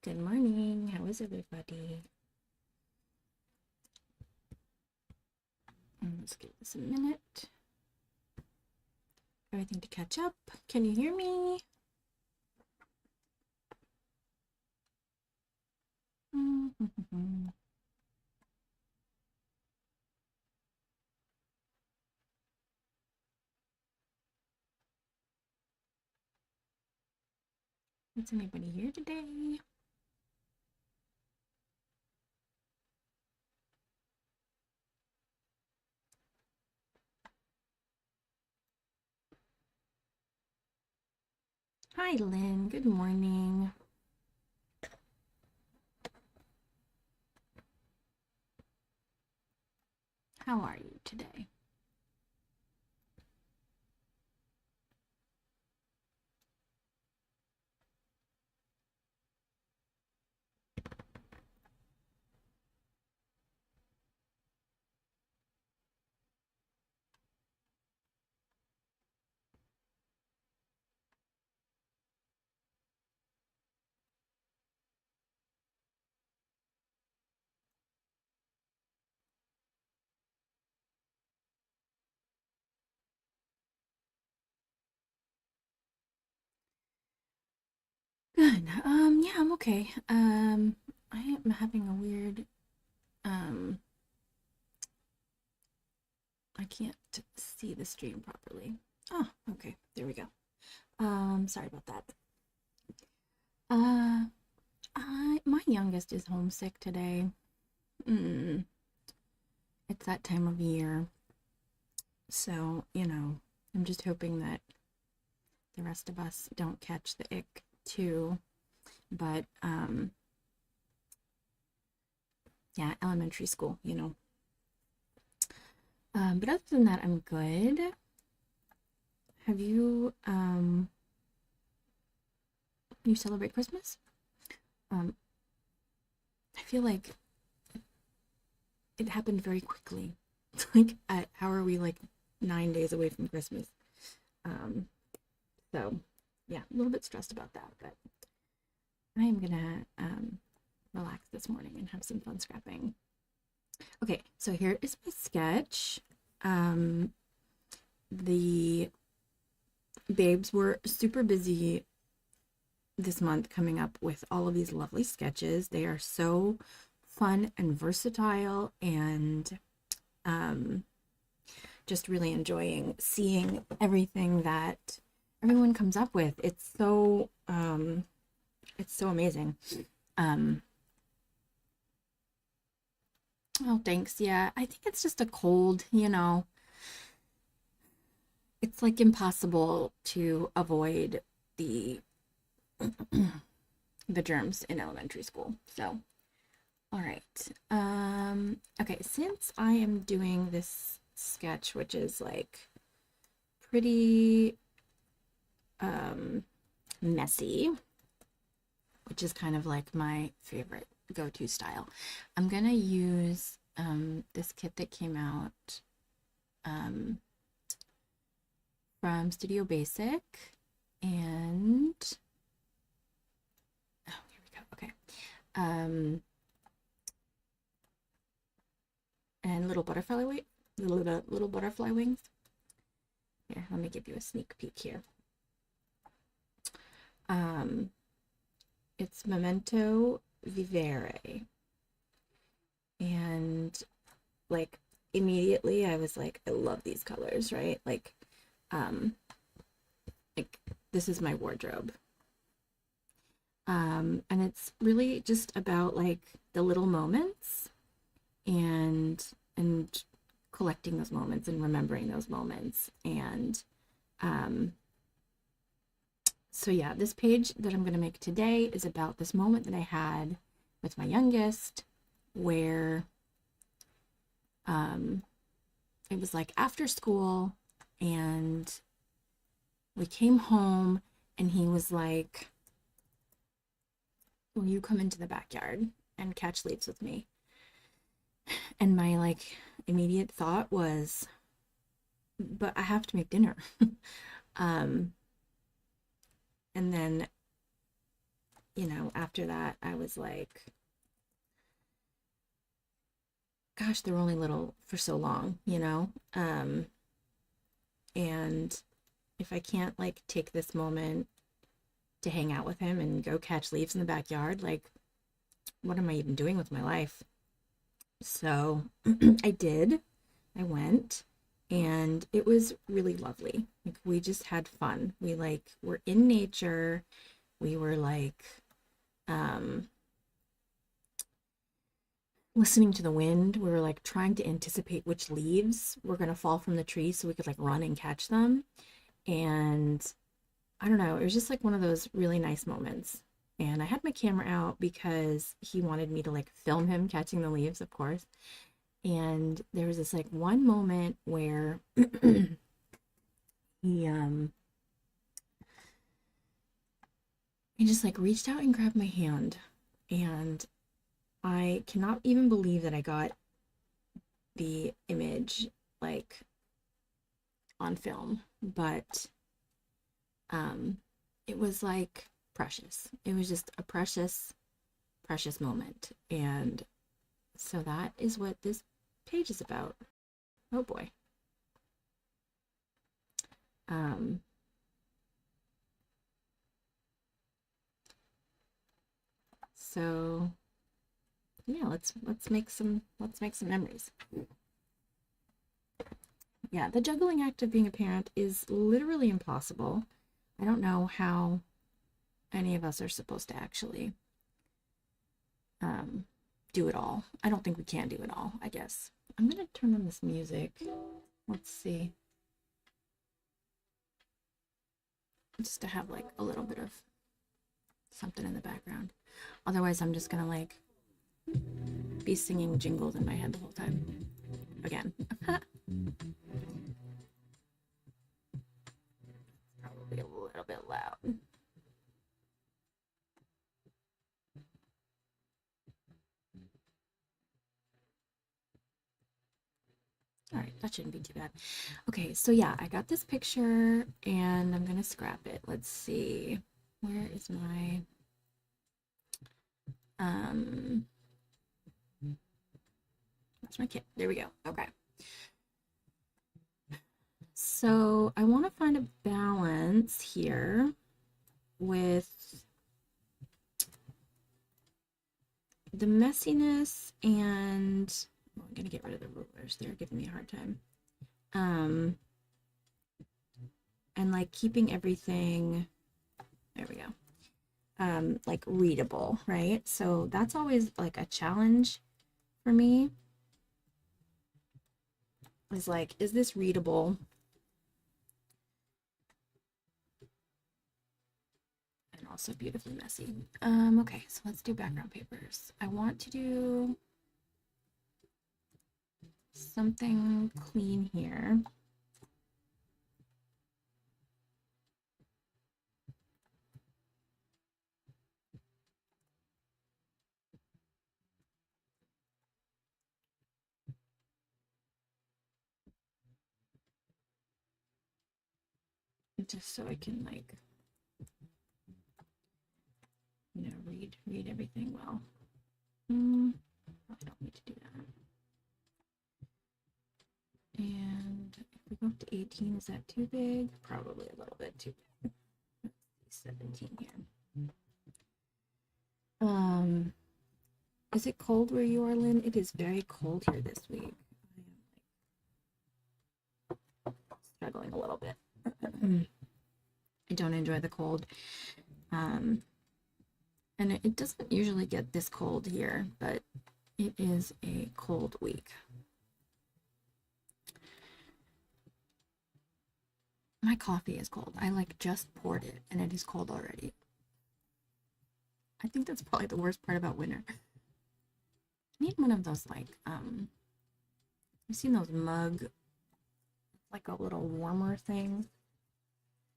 Good morning. How is everybody? Let's give this a minute. Everything to catch up. Can you hear me? Is anybody here today? Hi, Lynn. Good morning. How are you today? Good. Yeah, I'm okay. I am having a weird, I can't see the stream properly. Oh, okay. There we go. Sorry about that. Uh, my youngest is homesick today. It's that time of year. So, I'm just hoping that the rest of us don't catch the ick too. But yeah, elementary school. But other than that, I'm good. Have you you celebrate Christmas? I feel like it happened very quickly. Like, how are we like 9 days away from Christmas? So yeah, a little bit stressed about that, but I am gonna relax this morning and have some fun scrapping. Okay, so here is my sketch. The babes were super busy this month coming up with all of these lovely sketches. They are so fun and versatile, and just really enjoying seeing everything that everyone comes up with. It's so amazing. Oh, thanks. Yeah, I think it's just a cold. It's like impossible to avoid the the germs in elementary school. So, all right. Okay, since I am doing this sketch, which is like pretty messy, which is kind of like my favorite go-to style, I'm gonna use this kit that came out from Studio Basic, and oh, here we go. Okay. And little butterfly wings. Here, let me give you a sneak peek here. It's Memento Vivere. And like immediately I was like, I love these colors, right? Like this is my wardrobe. And it's really just about like the little moments and collecting those moments and remembering those moments. And so yeah, this page that I'm going to make today is about this moment that I had with my youngest, where it was like after school, and we came home, and he was like, will you come into the backyard and catch leaves with me? And my like immediate thought was, but I have to make dinner. And then you know, after that, I was like, gosh, they're only little for so long, you know? And if I can't like take this moment to hang out with him and go catch leaves in the backyard, like, what am I even doing with my life? So I did. I went and it was really lovely. Like we just had fun. We like were in nature. We were like um listening to the wind. We were like trying to anticipate which leaves were going to fall from the tree so we could like run and catch them. And I don't know, it was just like one of those really nice moments. And I had my camera out because he wanted me to like film him catching the leaves, of course. And there was this like one moment where he he just like reached out and grabbed my hand. And I cannot even believe that I got the image like on film, but um it was like precious. It was just a precious, precious moment. And so that is what this page is about. Oh boy. Um so yeah, let's make some memories. Yeah, the juggling act of being a parent is literally impossible. I don't know how any of us are supposed to actually um, do it all. I don't think we can do it all, I guess. I'm gonna turn on this music. Let's see. Just to have like a little bit of something in the background. Otherwise, I'm just gonna like be singing jingles in my head the whole time. Again. Probably a little bit loud. All right, that shouldn't be too bad. Okay, so yeah, I got this picture and I'm gonna scrap it. Let's see. Where is my um where's my kit? There we go. Okay. So I want to find a balance here with the messiness and oh, I'm gonna get rid of the rulers. They're giving me a hard time. And like keeping everything, there we go, like readable, right? So that's always like a challenge for me. Is like, is this readable? And also beautifully messy. Okay, so let's do background papers. I want to do something clean here. Just so I can like, you know, read everything well. Probably don't need to do that. And if we go up to 18, is that too big? Probably a little bit too big. 17 here. Is it cold where you are, Lynn? It is very cold here this week. I am like struggling a little bit. I don't enjoy the cold. And it doesn't usually get this cold here, but it is a cold week. My coffee is cold. I like just poured it and it is cold already. I think that's probably the worst part about winter. I need one of those like you've seen those mug, like a little warmer thing.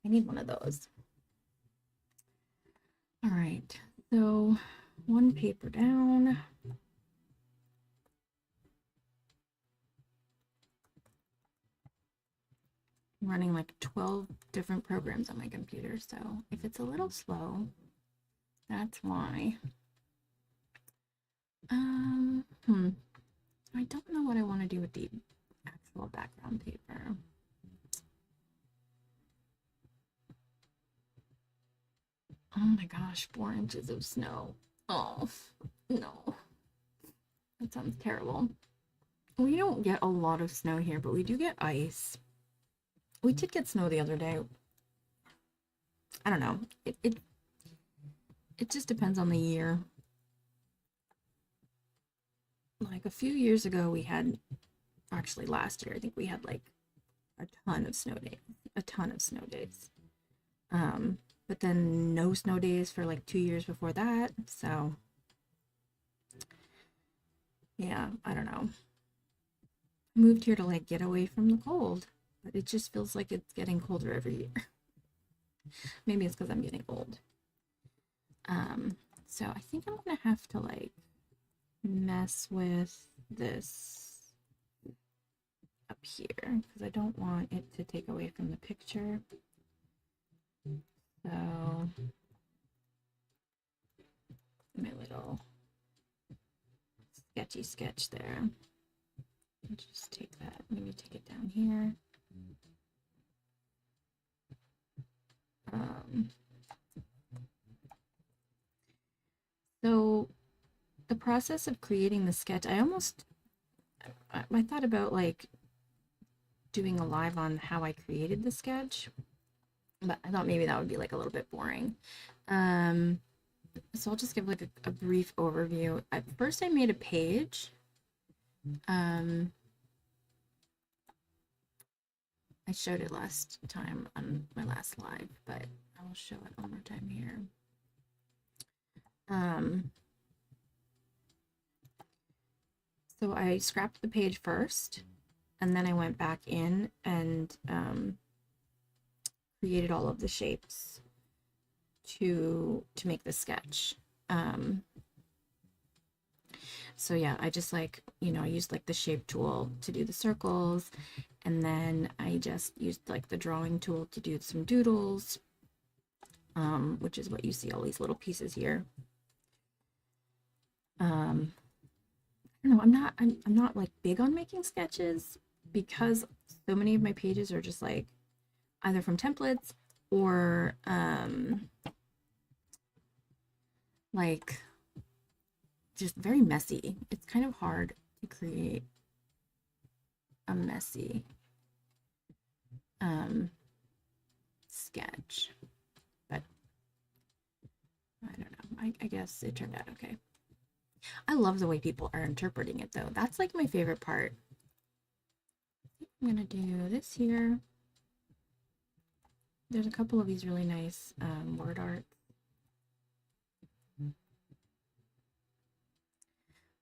I need one of those. All right, so one paper down. I'm running like 12 different programs on my computer, so if it's a little slow, That's why. I don't know what I want to do with the actual background paper. Oh my gosh, 4 inches of snow. Oh, no. That sounds terrible. We don't get a lot of snow here, but we do get ice. We did get snow the other day. I don't know. It just depends on the year. Like a few years ago, we had, actually last year, I think we had like a ton of snow days. A ton of snow days. But then no snow days for like 2 years before that. So, yeah, I don't know. I moved here to like get away from the cold, but it just feels like it's getting colder every year. Maybe it's because I'm getting old. So I think I'm gonna have to like mess with this up here because I don't want it to take away from the picture. So my little sketchy sketch there. I'll just take that, maybe take it down here. So the process of creating the sketch, I thought about like doing a live on how I created the sketch, but I thought maybe that would be like a little bit boring. So I'll just give like a brief overview. At first I made a page. I showed it last time on my last live, but I will show it one more time here. So I scrapped the page first, and then I went back in and created all of the shapes to make the sketch. So yeah, I just like, I used like the shape tool to do the circles, and then I just used like the drawing tool to do some doodles, which is what you see all these little pieces here. I don't know, I'm not like big on making sketches because so many of my pages are just like either from templates or like just very messy. It's kind of hard to create a messy sketch, but I don't know. I guess it turned out okay. I love the way people are interpreting it though. That's like my favorite part. I'm gonna do this here. There's a couple of these really nice word art.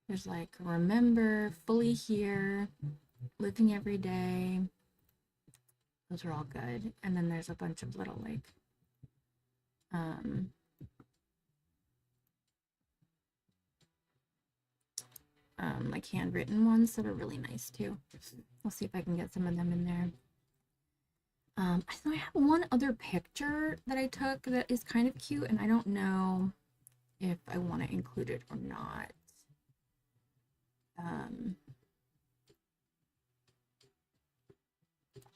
There's like remember, fully here, living every day. Those are all good. And then there's a bunch of little like like handwritten ones that are really nice too. I'll see if I can get some of them in there. So I have one other picture that I took that is kind of cute, and I don't know if I want to include it or not.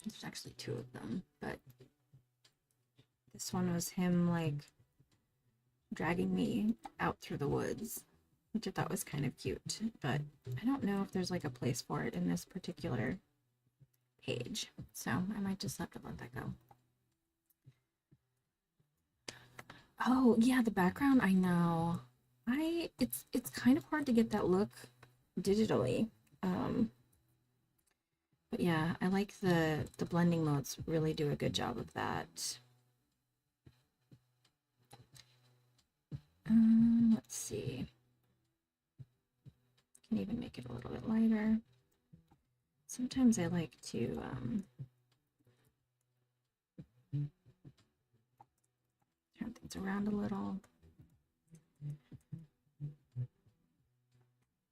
There's actually two of them, but this one was him like dragging me out through the woods, which I thought was kind of cute, but I don't know if there's like a place for it in this particular page, so I might just have to let that go. Oh yeah, the background, I know. It's kind of hard to get that look digitally. But yeah, I like the blending modes really do a good job of that. Let's see. Can even make it a little bit lighter. Sometimes I like to turn things around a little.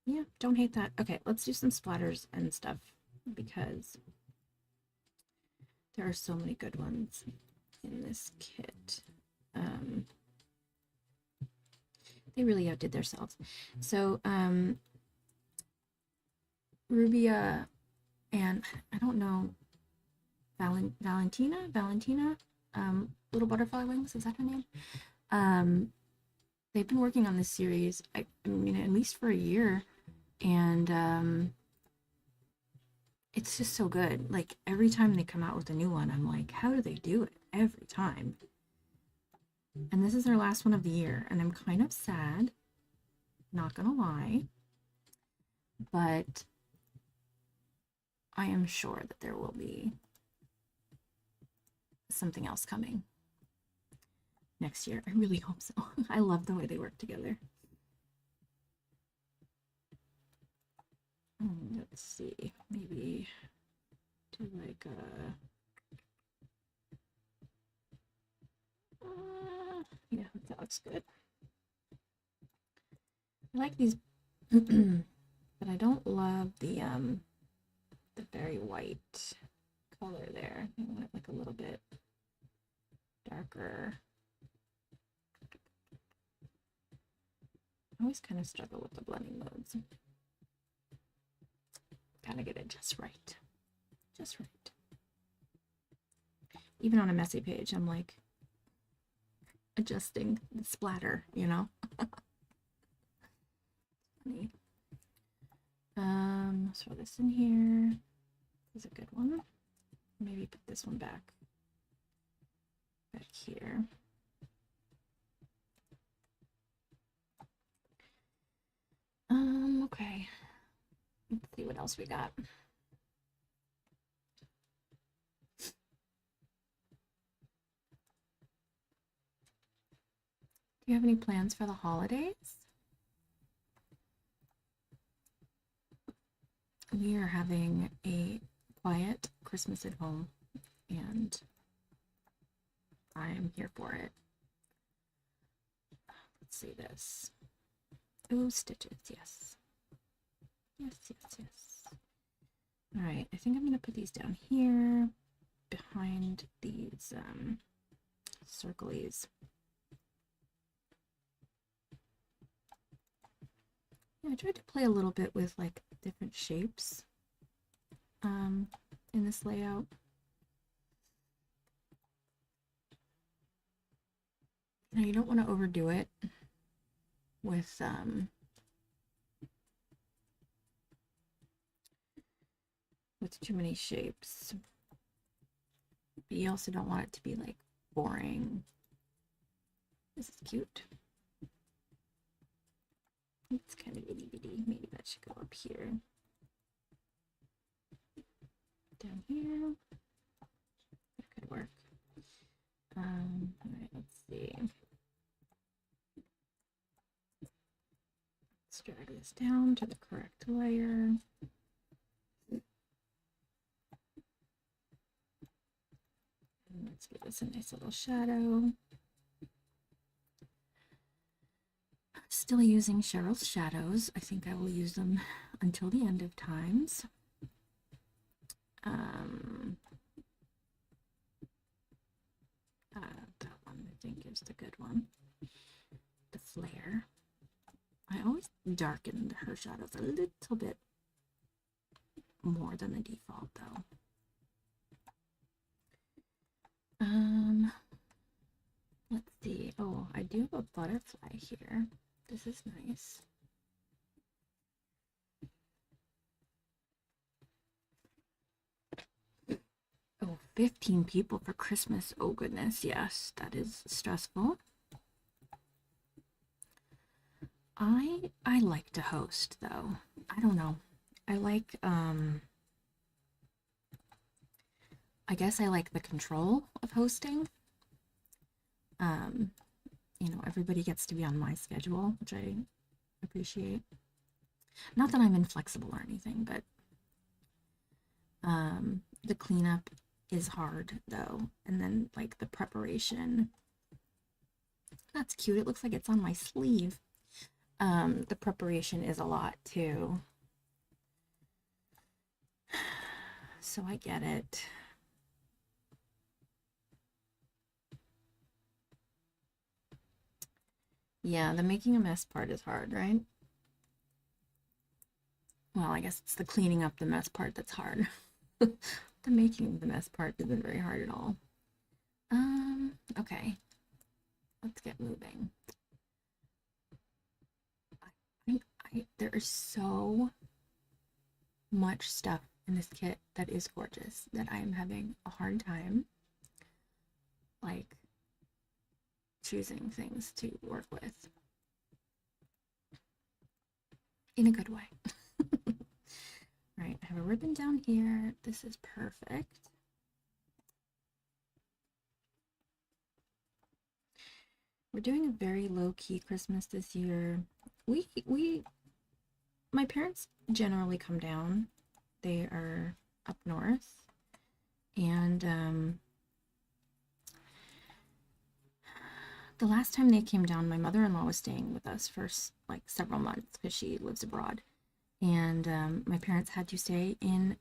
Yeah, don't hate that. Okay, let's do some splatters and stuff because there are so many good ones in this kit. They really outdid themselves. So, Rubia and I don't know, Valentina, Little Butterfly Wings, is that her name? Um, they've been working on this series, I mean, at least for a year, and it's just so good. Like every time they come out with a new one, I'm like, how do they do it every time? And this is their last one of the year, and I'm kind of sad, not gonna lie, but I am sure that there will be something else coming next year. I really hope so. I love the way they work together. Let's see, maybe do like a yeah, that looks good. I like these, but I don't love the very white color there. I want it like a little bit darker. I always kind of struggle with the blending modes. Gotta get it just right. Just right. Even on a messy page, I'm like adjusting the splatter, you know? Funny. Let's throw this in here. This is a good one. Maybe put this one back here. Okay. Let's see what else we got. Do you have any plans for the holidays? We are having a quiet Christmas at home, and I am here for it. Let's see this. Oh, stitches, yes. Yes, yes, yes. All right, I think I'm gonna put these down here behind these circlies. Yeah, I tried to play a little bit with like different shapes in this layout. Now you don't want to overdo it with too many shapes, but you also don't want it to be like boring. This is cute. It's kind of itty bitty. Maybe that should go up here. Down here. That could work. All right, let's see. Let's drag this down to the correct layer. And let's give this a nice little shadow. Still using Cheryl's shadows. I think I will use them until the end of times. That one I think is the good one. The flare. I always darken her shadows a little bit more than the default though. Let's see. Oh, I do have a butterfly here. This is nice. Oh, 15 people for Christmas. Oh goodness, yes, that is stressful. I like to host though. I don't know. I like I guess I like the control of hosting. You know, everybody gets to be on my schedule, which I appreciate. Not that I'm inflexible or anything, but the cleanup is hard though, and then like the preparation. That's cute. It looks like it's on my sleeve. The preparation is a lot too. So I get it. Yeah, the making a mess part is hard, right? Well, I guess it's the cleaning up the mess part that's hard. The making the mess part isn't very hard at all. Okay. Let's get moving. I, there is so much stuff in this kit that is gorgeous that I am having a hard time, like, choosing things to work with in a good way. Right, I have a ribbon down here. This is perfect. We're doing a very low-key Christmas this year. My parents generally come down. They are up north, and the last time they came down, my mother-in-law was staying with us for like several months because she lives abroad, and my parents had to stay in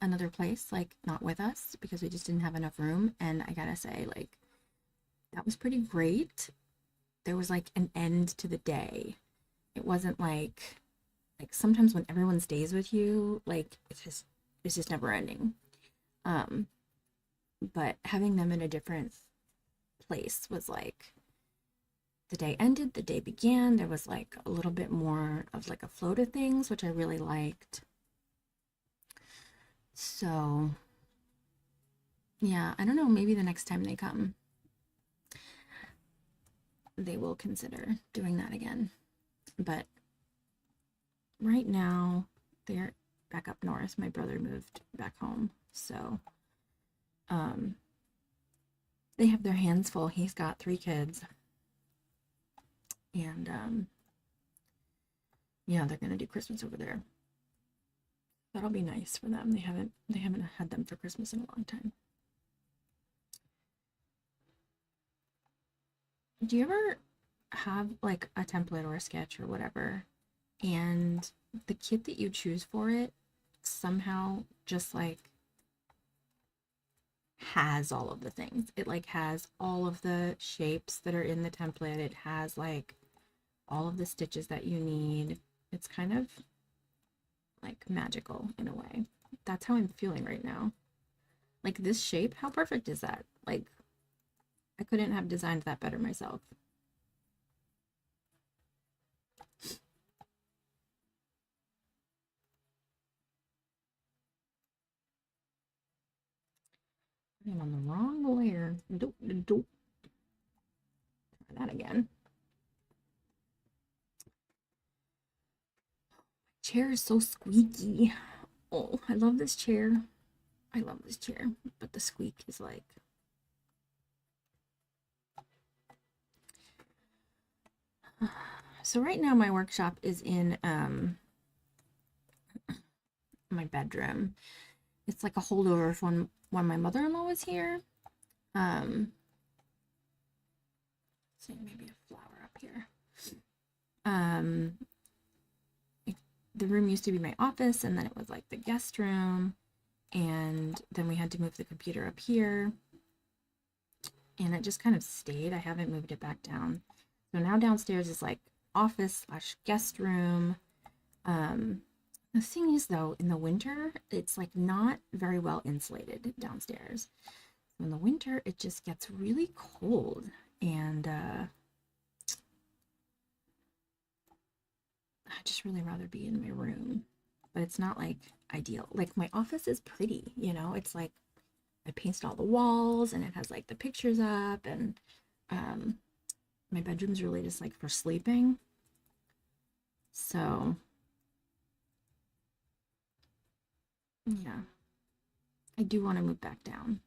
another place, like not with us, because we just didn't have enough room. And I gotta say, like, that was pretty great. There was like an end to the day. It wasn't like sometimes when everyone stays with you, like it's just never ending. Um, but having them in a different place was like the day ended, the day began. There was like a little bit more of like a flow to things, which I really liked. So yeah, I don't know, maybe the next time they come, they will consider doing that again. But right now, they're back up north. My brother moved back home. So, um, they have their hands full. He's got 3 kids. And, yeah, they're gonna do Christmas over there. That'll be nice for them. They haven't had them for Christmas in a long time. Do you ever have like a template or a sketch or whatever, and the kit that you choose for it somehow just like has all of the things? It like has all of the shapes that are in the template. It has like all of the stitches that you need. It's kind of like magical in a way. That's how I'm feeling right now. Like this shape, how perfect is that? Like I couldn't have designed that better myself. I'm on the wrong layer. Doop, doop. Try that again. Chair is so squeaky. Oh, I love this chair. I love this chair, but the squeak is like. So right now my workshop is in my bedroom. It's like a holdover from when my mother-in-law was here. See, maybe a flower up here. Um, the room used to be my office, and then it was like the guest room, and then we had to move the computer up here, and it just kind of stayed. I haven't moved it back down. So now downstairs is like office slash guest room. The thing is though, in the winter, it's like not very well insulated downstairs. So in the winter, it just gets really cold, and I just really rather be in my room. But it's not like ideal. Like my office is pretty, it's like I painted all the walls and it has like the pictures up, and um my bedroom's really just like for sleeping. So yeah, I do want to move back down,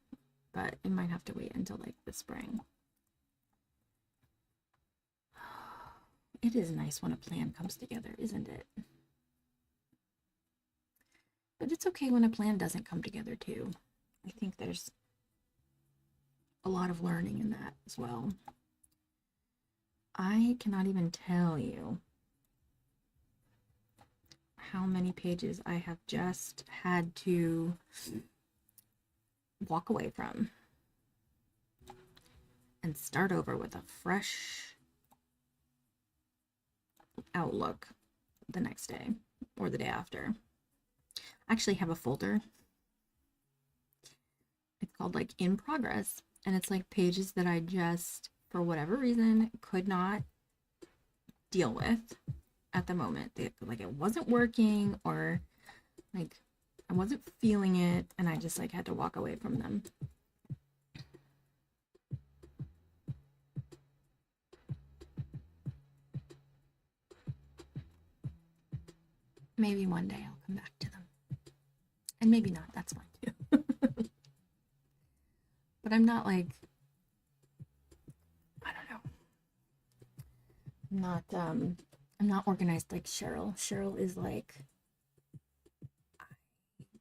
but it might have to wait until like the spring. It is nice when a plan comes together, isn't it? But it's okay when a plan doesn't come together too. I think there's a lot of learning in that as well. I cannot even tell you how many pages I have just had to walk away from and start over with a fresh Outlook the next day or the day after. I actually have a folder. It's called like in progress, and it's like pages that I just, for whatever reason, could not deal with at the moment. Like it wasn't working, or like I wasn't feeling it, and I just like had to walk away from them. Maybe one day I'll come back to them. And maybe not, that's fine too. But I'm not like, I don't know. I'm not organized like Cheryl. Cheryl is like, I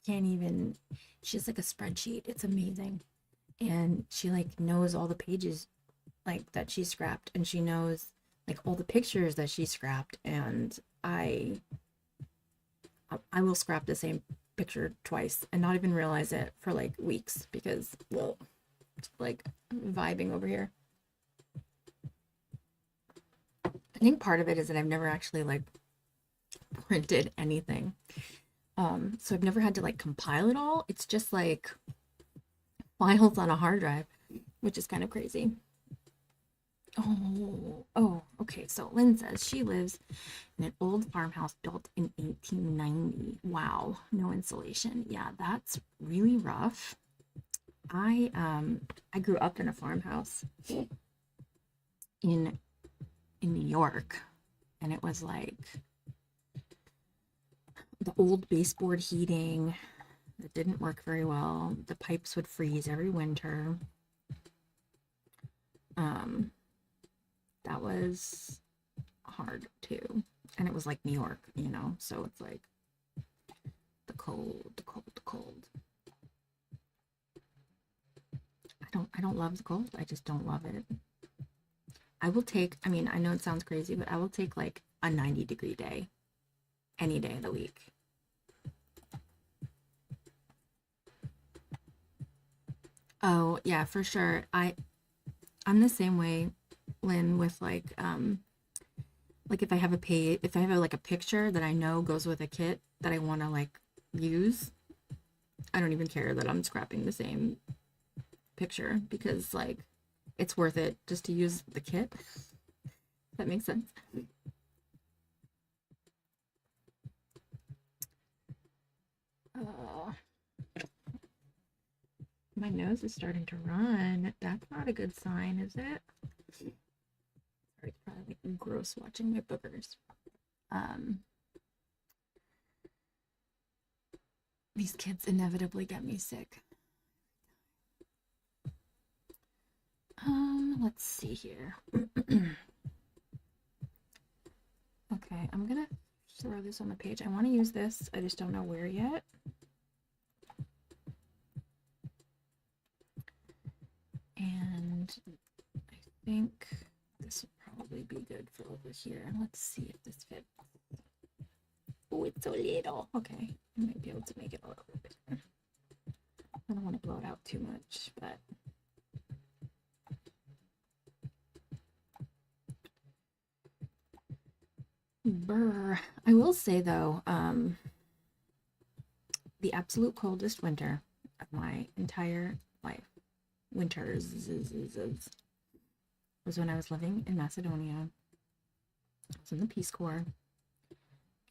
can't even, she's like a spreadsheet. It's amazing. And she like knows all the pages like that she scrapped, and she knows like all the pictures that she scrapped, and I will scrap the same picture twice and not even realize it for like weeks because, well, like vibing over here. I think part of it is that I've never actually like printed anything. So I've never had to like compile it all. It's just like files on a hard drive, which is kind of crazy. Oh, okay. So Lynn says she lives in an old farmhouse built in 1890. Wow, no insulation. Yeah, that's really rough. I grew up in a farmhouse in New York, and it was like the old baseboard heating that didn't work very well. The pipes would freeze every winter. That was hard too. And it was like New York, you know, so it's like the cold, the cold, the cold. I don't love the cold. I just don't love it. I will take, I mean, I know it sounds crazy, but I will take like a 90-degree day any day of the week. Oh, yeah, for sure. I'm the same way, Lynn, with like if I have if I have like a picture that I know goes with a kit that I want to like use, I don't even care that I'm scrapping the same picture because like it's worth it just to use the kit. That makes sense. Uh, my nose is starting to run. That's not a good sign, is it? Sorry, it's probably like gross watching my boogers. These kids inevitably get me sick. Let's see here. Okay, I'm gonna throw this on the page. I want to use this. I just don't know where yet. And I think this would probably be good for over here. Let's see if this fits. Oh, it's so little. Okay, I might be able to make it a little bit bigger. I don't want to blow it out too much, but brr. I will say though, the absolute coldest winter of my entire life, winters, was when I was living in Macedonia. I was in the Peace Corps,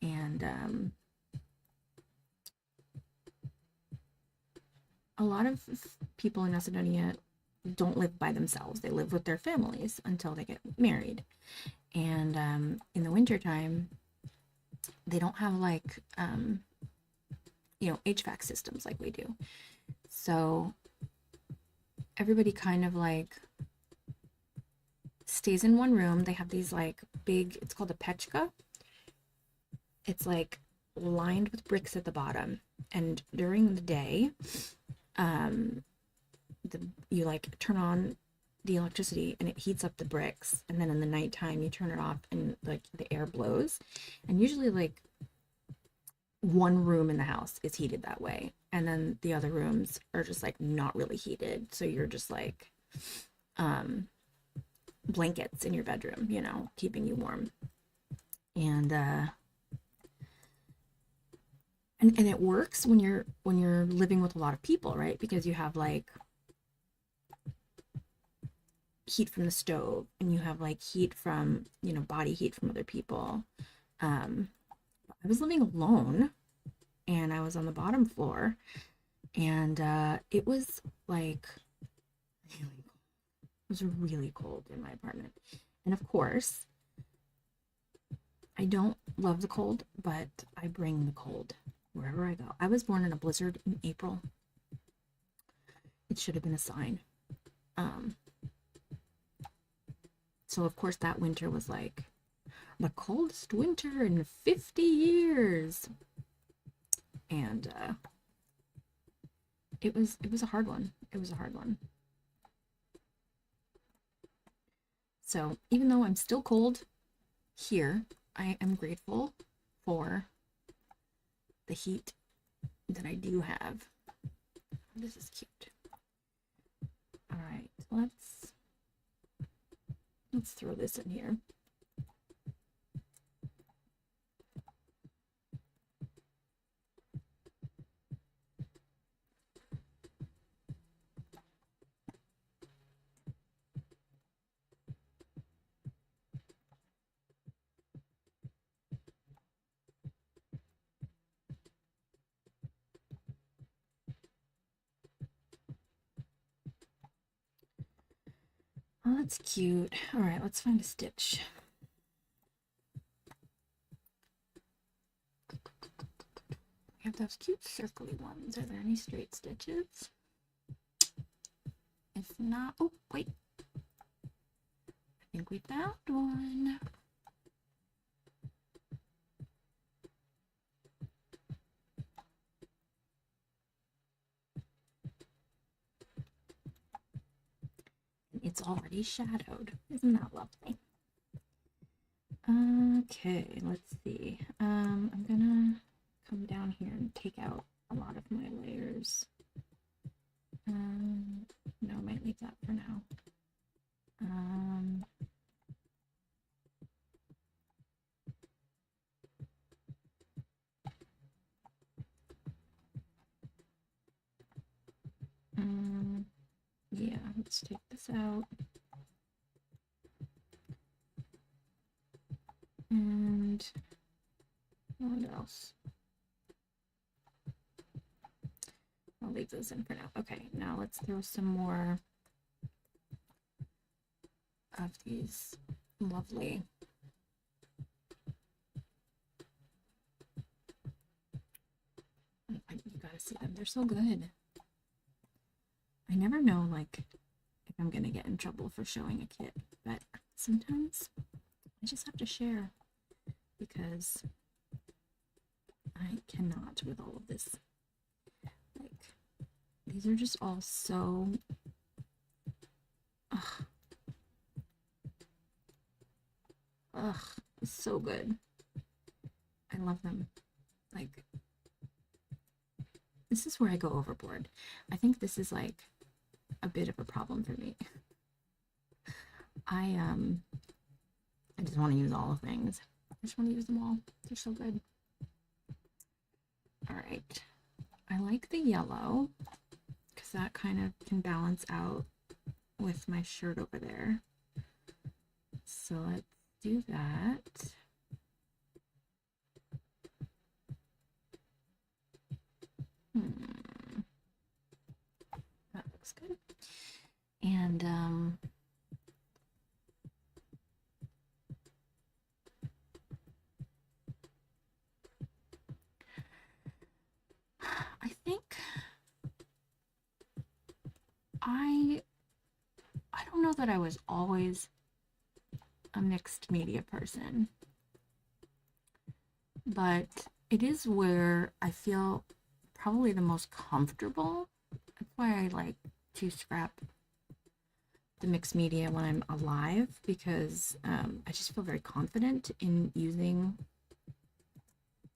and a lot of people in Macedonia don't live by themselves. They live with their families until they get married. And in the wintertime, they don't have like, you know, HVAC systems like we do. So everybody kind of like stays in one room. They have these like big, it's called a pechka. It's like lined with bricks at the bottom. And during the day, you like turn on the electricity and it heats up the bricks, and then in the nighttime you turn it off and like the air blows, and usually like one room in the house is heated that way, and then the other rooms are just like not really heated, so you're just like blankets in your bedroom, you know, keeping you warm. And and it works when you're living with a lot of people, right? Because you have like heat from the stove, and you have like heat from, body heat from other people. um I was living alone, and I was on the bottom floor, and it was like really cold. It was really cold in my apartment. And of course, I don't love the cold, but I bring the cold wherever I go. I was born in a blizzard in April. It should have been a sign. Um, so of course that winter was like the coldest winter in 50 years. And it was a hard one. It was a hard one. So even though I'm still cold here, I am grateful for the heat that I do have. This is cute. All right, let's throw this in here. Oh, that's cute. All right, let's find a stitch. We have those cute circly ones. Are there any straight stitches? If not, oh, wait. I think we found one. It's already shadowed. Isn't that lovely? Okay, let's see. I'm gonna come down here and take out a lot of my layers. No, I might leave that for now. Yeah, let's take this out. And what else? I'll leave those in for now. Okay, now let's throw some more of these lovely you gotta see them. They're so good. I never know, like, if I'm gonna get in trouble for showing a kit, but sometimes I just have to share because I cannot with all of this. Like, these are just all so so good. I love them. Like, this is where I go overboard. I think this is like a bit of a problem for me. I just want to use all the things. I just want to use them all. They're so good. All right. I like the yellow because that kind of can balance out with my shirt over there. So let's do that. That looks good. And I think I don't know that I was always a mixed media person, but it is where I feel probably the most comfortable. That's why I like to scrap the mixed media when I'm alive, because I just feel very confident in using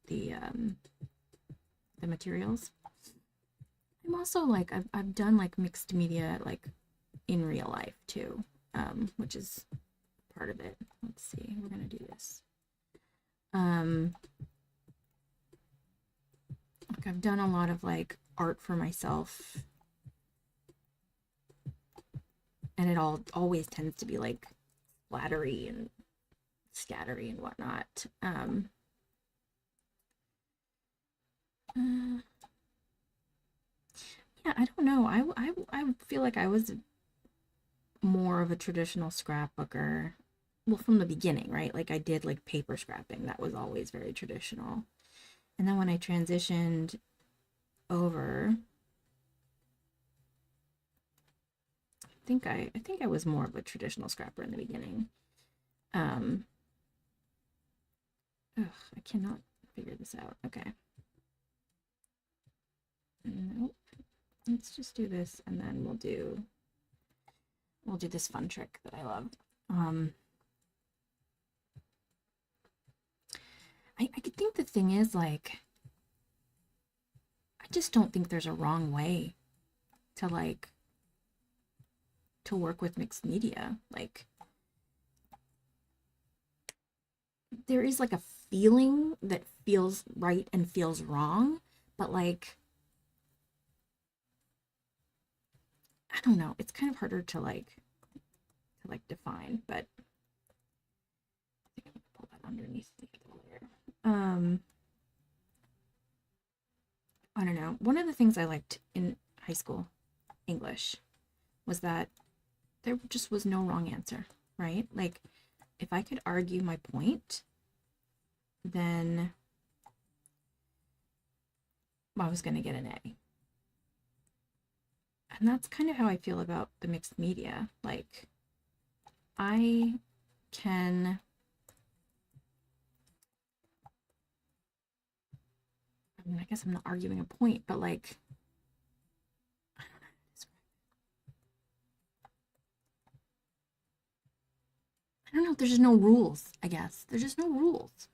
the materials. I'm also like I've done like mixed media like in real life too, which is part of it. Let's see, we're gonna do this. Um, like I've done a lot of like art for myself, and it always tends to be like flattery and scattery and whatnot. Uh, yeah, I don't know. I feel like I was more of a traditional scrapbooker. Well, from the beginning, right? Like I did like paper scrapping. That was always very traditional. And then when I transitioned over, I think I was more of a traditional scrapper in the beginning. Um, ugh, I cannot figure this out. Okay. Nope. Let's just do this and then we'll do this fun trick that I love. I could think the thing is like I just don't think there's a wrong way to like to work with mixed media. Like there is like a feeling that feels right and feels wrong, but like I don't know. It's kind of harder to like define, but I think I'm gonna pull that underneath the layer. I don't know. One of the things I liked in high school English was that there just was no wrong answer, right? Like if I could argue my point, then I was going to get an A. And that's kind of how I feel about the mixed media. Like I can I mean, I guess I'm not arguing a point, but like I don't know, there's just no rules, I guess. There's just no rules.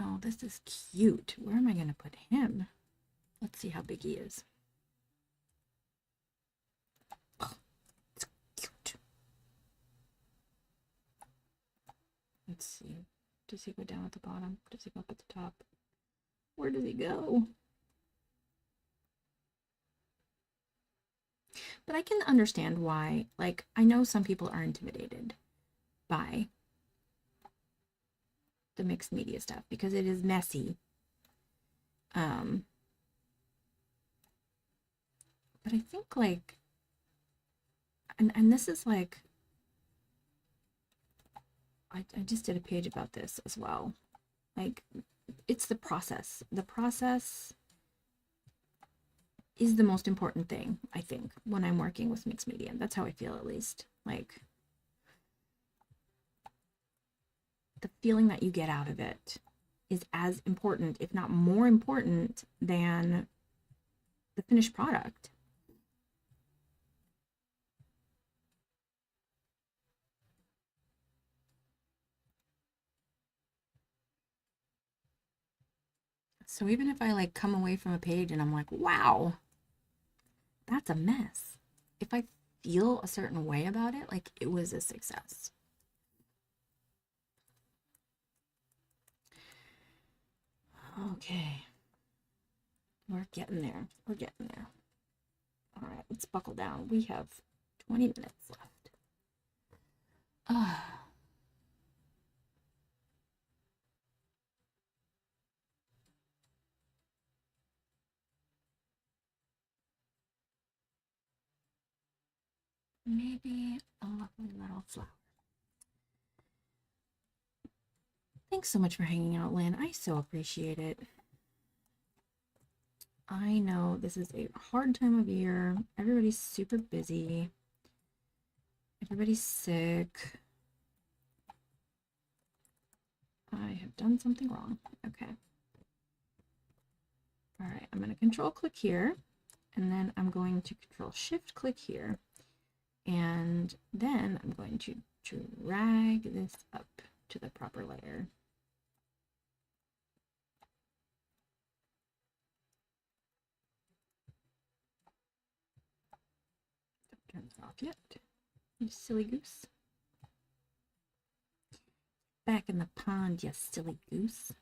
Oh, this is cute. Where am I going to put him? Let's see how big he is. Oh, it's cute. Let's see. Does he go down at the bottom? Does he go up at the top? Where does he go? But I can understand why. Like, I know some people are intimidated by the mixed media stuff because it is messy. Um, but I think like, and this is like, I just did a page about this as well. Like, it's the process. The process is the most important thing, I think, when I'm working with mixed media. That's how I feel, at least. Like, the feeling that you get out of it is as important, if not more important, than the finished product. So even if I like come away from a page and I'm like, wow, that's a mess. If I feel a certain way about it, like it was a success. Okay. We're getting there. We're getting there. All right, let's buckle down. We have 20 minutes left. Ah. Maybe a lovely little flower. Thanks so much for hanging out, Lynn. I so appreciate it. I know this is a hard time of year. Everybody's super busy. Everybody's sick. I have done something wrong. Okay. All right, I'm going to control click here, and then I'm going to control shift click here, and then I'm going to drag this up to the proper layer. Don't turn this off yet, you silly goose. back in the pond, you silly goose.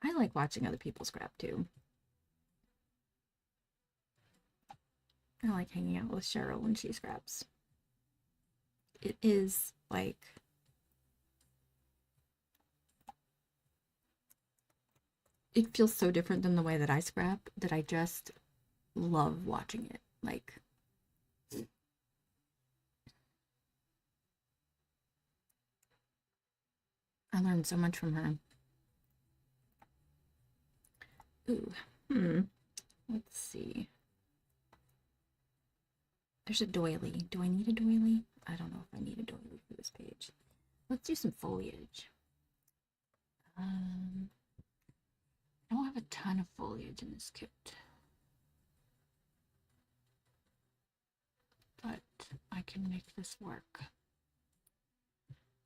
I like watching other people scrap too. I like hanging out with Cheryl when she scraps. It is like it feels so different than the way that I scrap that I just love watching it. Like I learned so much from her. Ooh, let's see. There's a doily. Do I need a doily? I don't know if I need a doily for this page. Let's do some foliage. I don't have a ton of foliage in this kit, but I can make this work.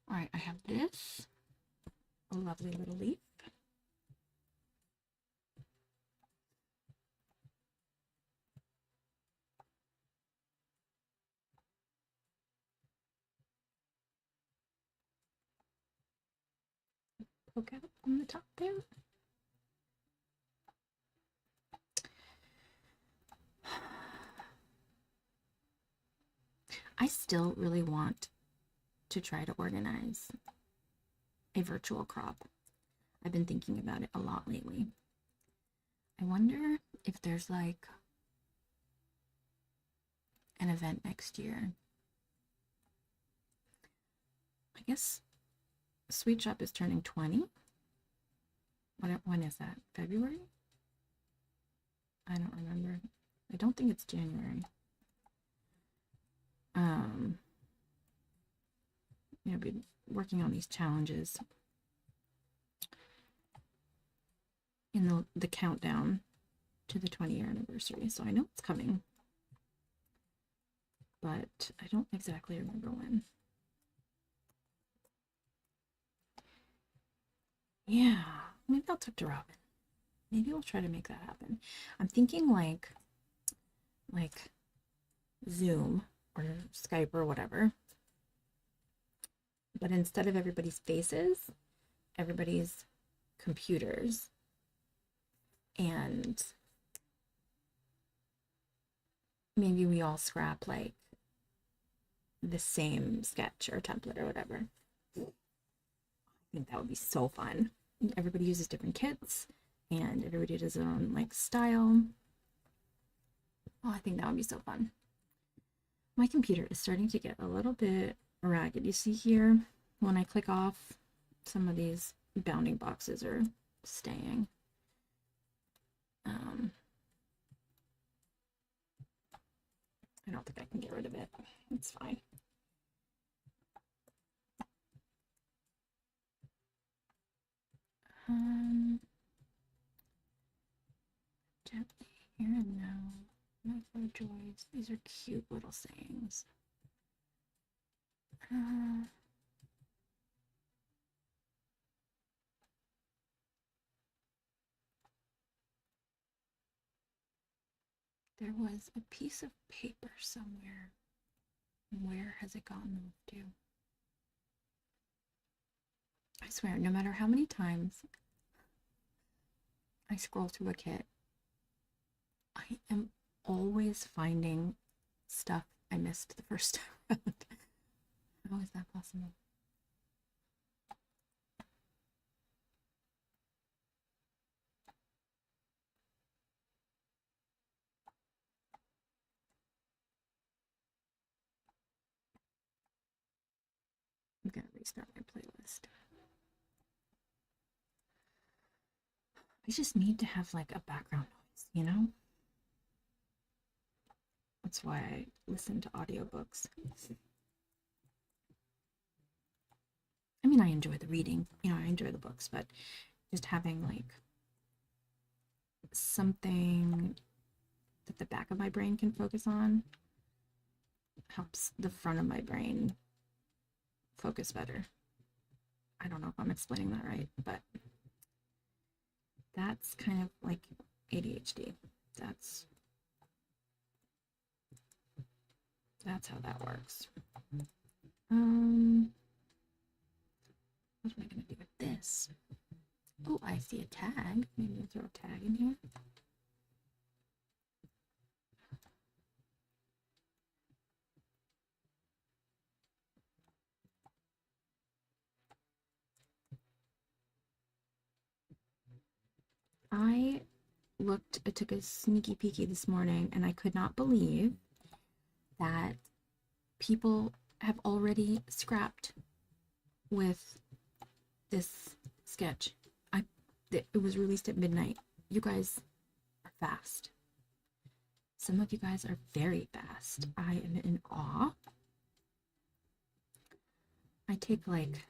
All right, I have this, a lovely little leaf. Poke out on the top there. I still really want to try to organize a virtual crop. I've been thinking about it a lot lately. I wonder if there's like an event next year. I guess Sweet Shoppe is turning 20. When is that? February? I don't remember. I don't think it's January. You know, been working on these challenges in the countdown to the 20-year anniversary, so I know it's coming, but I don't exactly remember when. Yeah, maybe I'll talk to Robin. Maybe we'll try to make that happen. I'm thinking like Zoom or Skype or whatever, but instead of everybody's faces, everybody's computers, and maybe we all scrap like the same sketch or template or whatever. I think that would be so fun. Everybody uses different kits and everybody does their own like style. Oh, I think that would be so fun. My computer is starting to get a little bit ragged. You see here, when I click off, some of these bounding boxes are staying. I don't think I can get rid of it. It's fine. Gently here and now, my four joys. These are cute little sayings. There was a piece of paper somewhere. Where has it gotten moved to? I swear, no matter how many times I scroll through a kit, I am always finding stuff I missed the first time around. How is that possible? I'm gonna restart my playlist. I just need to have like a background noise, you know? That's why I listen to audiobooks. I mean, I enjoy the reading, you know, I enjoy the books, but just having like something that the back of my brain can focus on helps the front of my brain focus better. I don't know if I'm explaining that right, but that's kind of like ADHD. That's That's how that works. What am I going to do with this? Oh, I see a tag. Maybe we'll throw a tag in here. I took a sneaky peeky this morning, and I could not believe that people have already scrapped with this sketch. It was released at midnight. You guys are fast. Some of you guys are very fast. I am in awe. I take like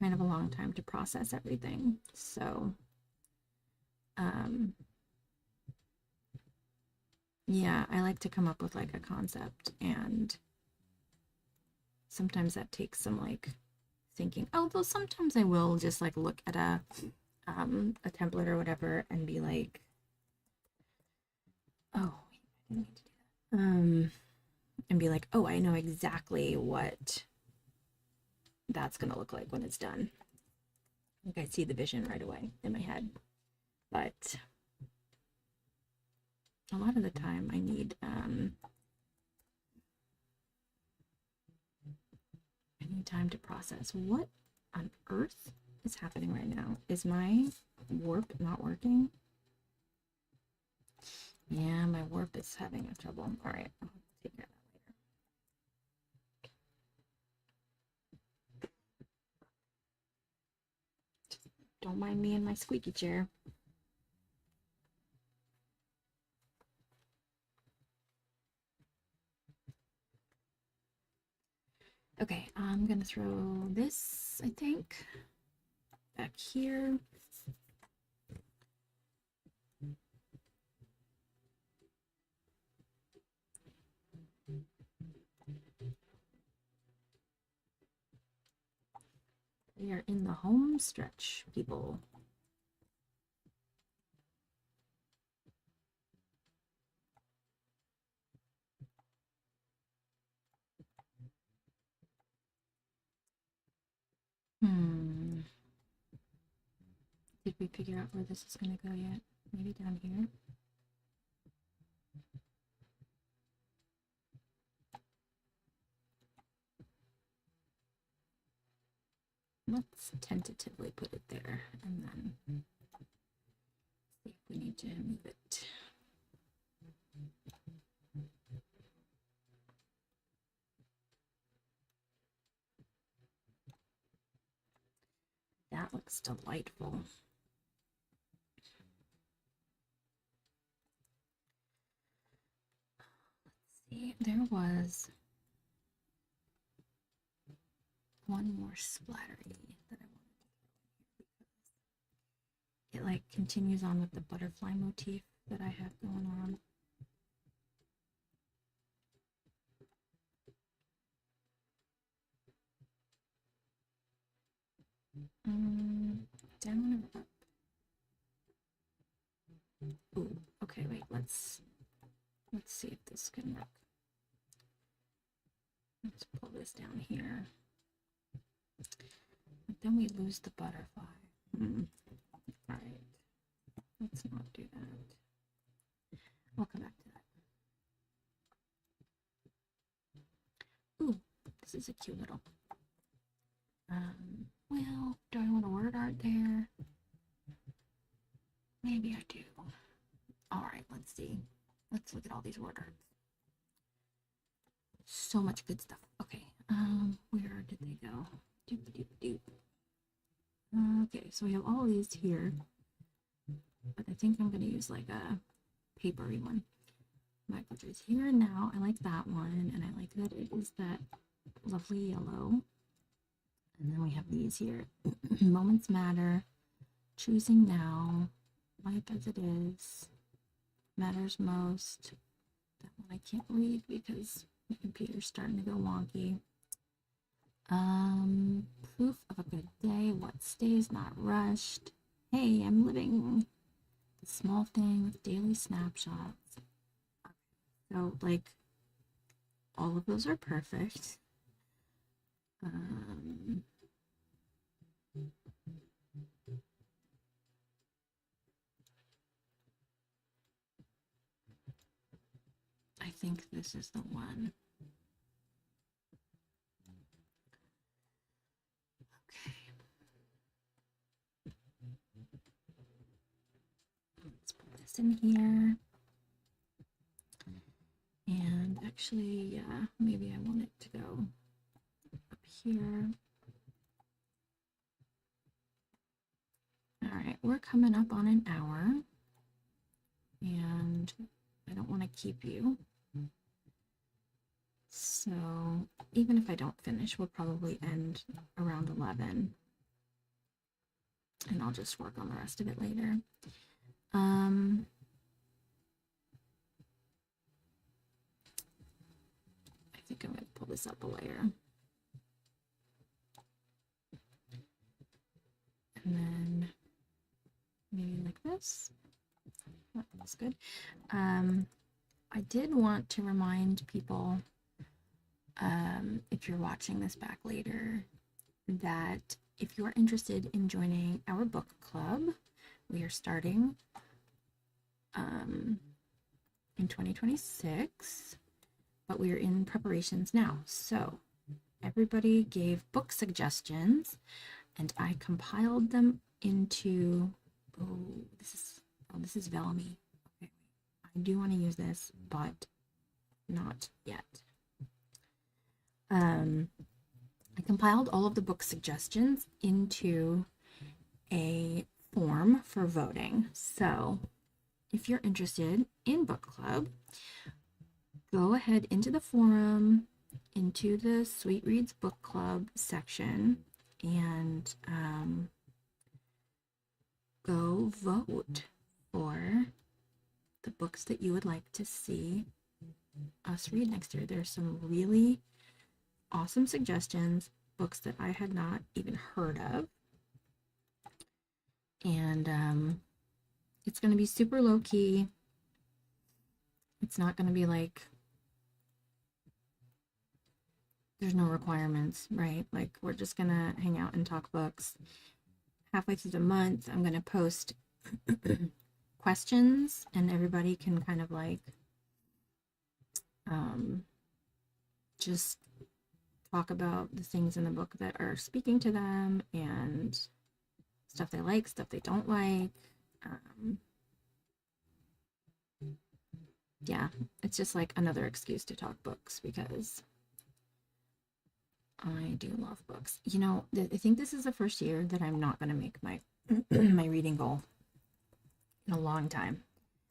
kind of a long time to process everything. So, yeah, I like to come up with like a concept, and sometimes that takes some like thinking. Although sometimes I will just like look at a template or whatever and be like, oh, I didn't mean to do that. And be like, oh, I know exactly what that's gonna look like when it's done. Like I see the vision right away in my head. But a lot of the time I need time to process. What on earth is happening right now? Is my warp not working? Yeah, my warp is having a trouble. All right, I'll take care of that later. Don't mind me in my squeaky chair. Okay, I'm gonna throw this, I think, back here. We are in the home stretch, people. Did we figure out where this is going to go yet? Maybe down here? Let's tentatively put it there, and then see if we need to move it. That looks delightful. Let's see, there was one more splattery that I wanted to throw in here because it like continues on with the butterfly motif that I have going on. Down or up? Ooh, okay, wait, let's see if this can work. Let's pull this down here. But then we lose the butterfly. All right, let's not do that. We'll come back to that. Ooh, this is a cute little. Well, do I want a word art there? Maybe I do. All right, let's see. Let's look at all these word arts. So much good stuff. Okay, where did they go? Doop doop doop. Okay, so we have all these here, but I think I'm gonna use like a papery one. Microtrace here and now. I like that one, and I like that it is that lovely yellow. And then we have these here. Moments matter. Choosing now. Life as it is. Matters most. That one I can't read because my computer's starting to go wonky. Proof of a good day. What stays not rushed. Hey, I'm living. The small thing with daily snapshots. So, like, all of those are perfect. I think this is the one. Okay. Let's put this in here. And actually, yeah, maybe I want it to go up here. All right, we're coming up on an hour, and I don't want to keep you. So even if I don't finish, we'll probably end around 11. And I'll just work on the rest of it later. I think I'm going to pull this up a layer. And then maybe like this. Oh, that's good. I did want to remind people, if you're watching this back later, that if you're interested in joining our book club, we are starting in 2026, but we are in preparations now. So everybody gave book suggestions, and I compiled them into, this is Vellamy. Okay, I do want to use this, but not yet. I compiled all of the book suggestions into a form for voting. So if you're interested in book club, go ahead into the forum, into the Sweet Reads book club section, and go vote for the books that you would like to see us read next year. There's some really awesome suggestions, books that I had not even heard of. And it's going to be super low key. It's not going to be like, there's no requirements, right? Like, we're just going to hang out and talk books. Halfway through the month, I'm going to post questions, and everybody can kind of like just talk about the things in the book that are speaking to them, and stuff they like, stuff they don't like. Yeah, it's just like another excuse to talk books, because I do love books. You know, I think this is the first year that I'm not going to make my my reading goal in a long time,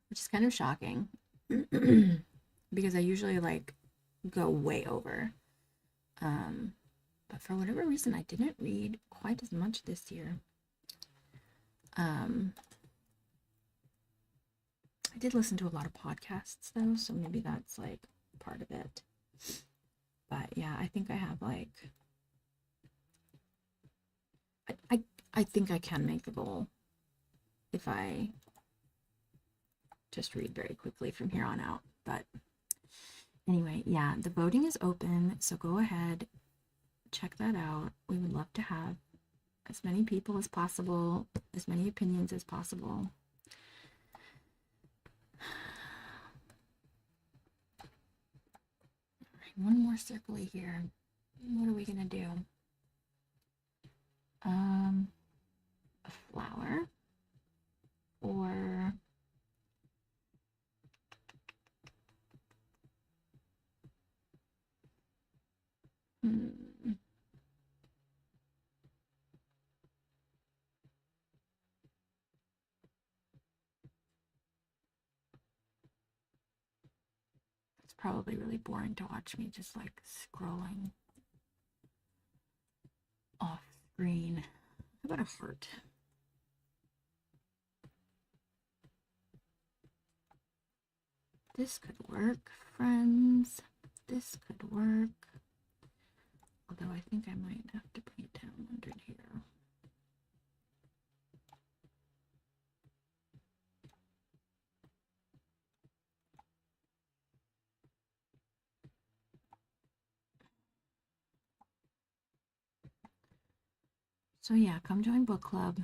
which is kind of shocking because I usually like go way over. But for whatever reason, I didn't read quite as much this year. I did listen to a lot of podcasts though, so maybe that's like part of it. But yeah, I think I have like, I think I can make the goal if I just read very quickly from here on out. But anyway, yeah, the voting is open, so go ahead, check that out. We would love to have as many people as possible, as many opinions as possible. All right, one more circle here. What are we gonna do? A flower, or it's probably really boring to watch me just like scrolling off screen. How about a heart? This could work, friends. This could work. Although I think I might have to bring it down under here. So yeah, come join book club.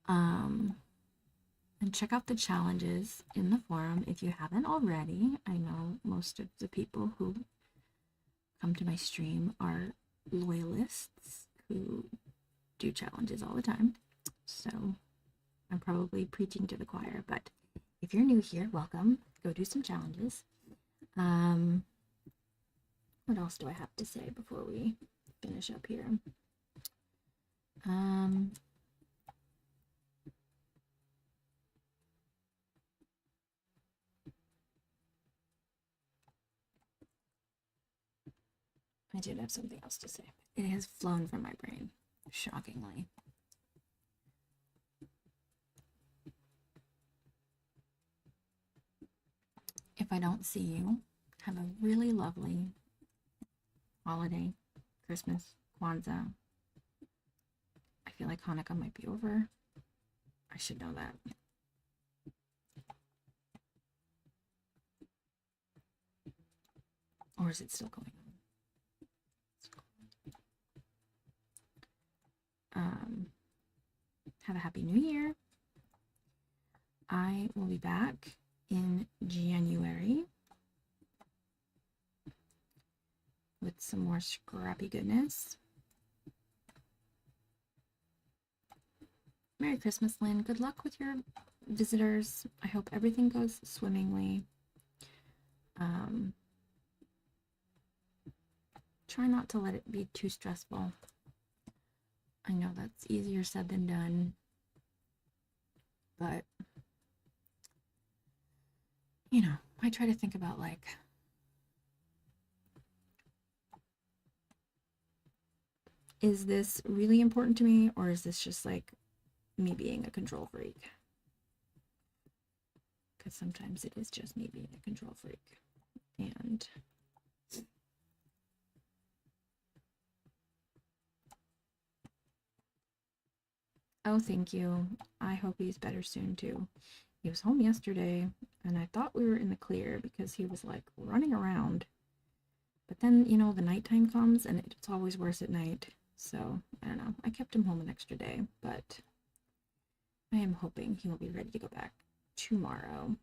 Um, and check out the challenges in the forum if you haven't already. I know most of the people who come to my stream are loyalists who do challenges all the time. So I'm probably preaching to the choir, but if you're new here, welcome. Go do some challenges. What else do I have to say before we finish up here? I did have something else to say. It has flown from my brain, shockingly. If I don't see you, have a really lovely holiday, Christmas, Kwanzaa. I feel like Hanukkah might be over. I should know that. Or is it still going on? Have a happy new year. I will be back in January with some more scrappy goodness. Merry Christmas, Lynn. Good luck with your visitors. I hope everything goes swimmingly. Try not to let it be too stressful. I know that's easier said than done, but you know, I try to think about like is this really important to me, or is this just like me being a control freak? Because sometimes it is just me being a control freak. And oh, thank you. I hope he's better soon too. He was home yesterday, and I thought we were in the clear because he was like running around. But then, you know, the nighttime comes and it's always worse at night. So, I don't know. I kept him home an extra day, but I am hoping he will be ready to go back tomorrow.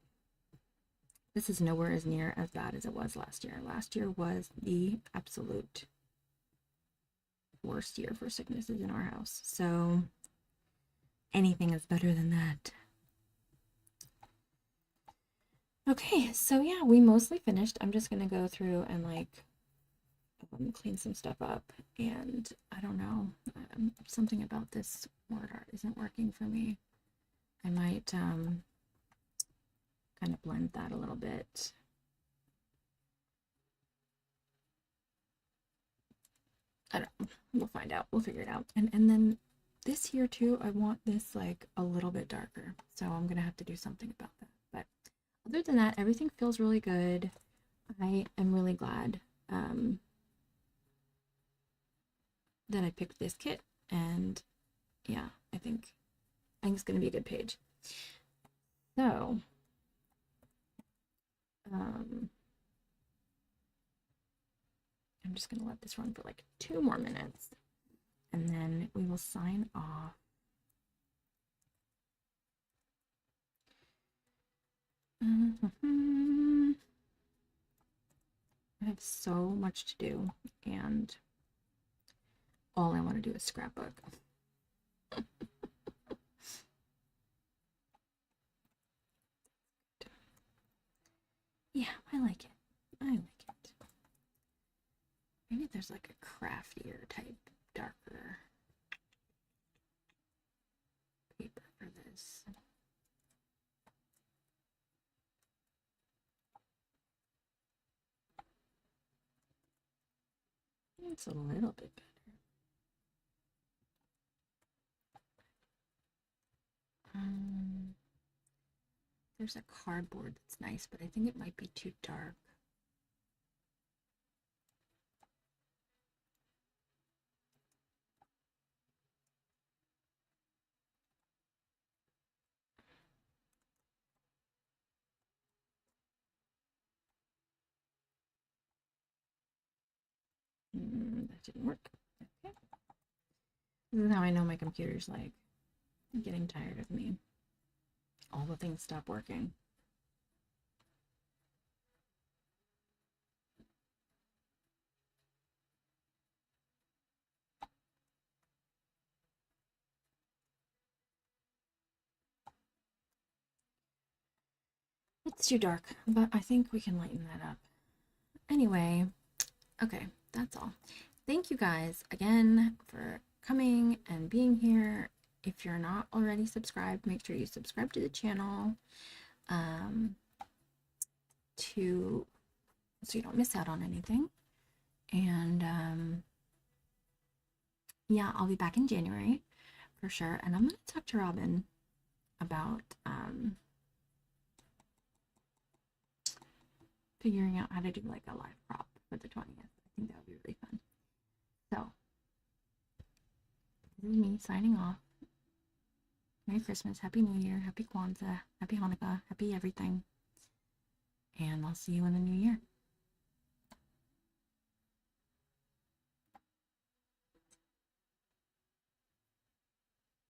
This is nowhere as near as bad as it was last year. Last year was the absolute worst year for sicknesses in our house. So, anything is better than that. Okay, so yeah, we mostly finished. I'm just gonna go through and like clean some stuff up, and I don't know, something about this word art isn't working for me. I might kind of blend that a little bit. I don't know. We'll find out. We'll figure it out. And then this here too, I want this like a little bit darker. So I'm gonna have to do something about that. But other than that, everything feels really good. I am really glad that I picked this kit, and yeah, I think it's gonna be a good page. So I'm just gonna let this run for like 2 more minutes, and then we will sign off. I have so much to do, and all I want to do is scrapbook. Yeah, I like it. I like it. Maybe there's like a craftier type, darker paper for this. It's a little bit better. There's a cardboard that's nice, but I think it might be too dark. That didn't work. This is how I know my computer's like getting tired of me. All the things stop working. It's too dark, but I think we can lighten that up. Anyway, okay, that's all. Thank you guys again for coming and being here. If you're not already subscribed, make sure you subscribe to the channel to so you don't miss out on anything. And yeah, I'll be back in January for sure. And I'm gonna talk to Robin about figuring out how to do like a live prop for the 20th. I think that would be really fun. So this is me signing off. Merry Christmas, Happy New Year, Happy Kwanzaa, Happy Hanukkah, Happy everything. And I'll see you in the new year.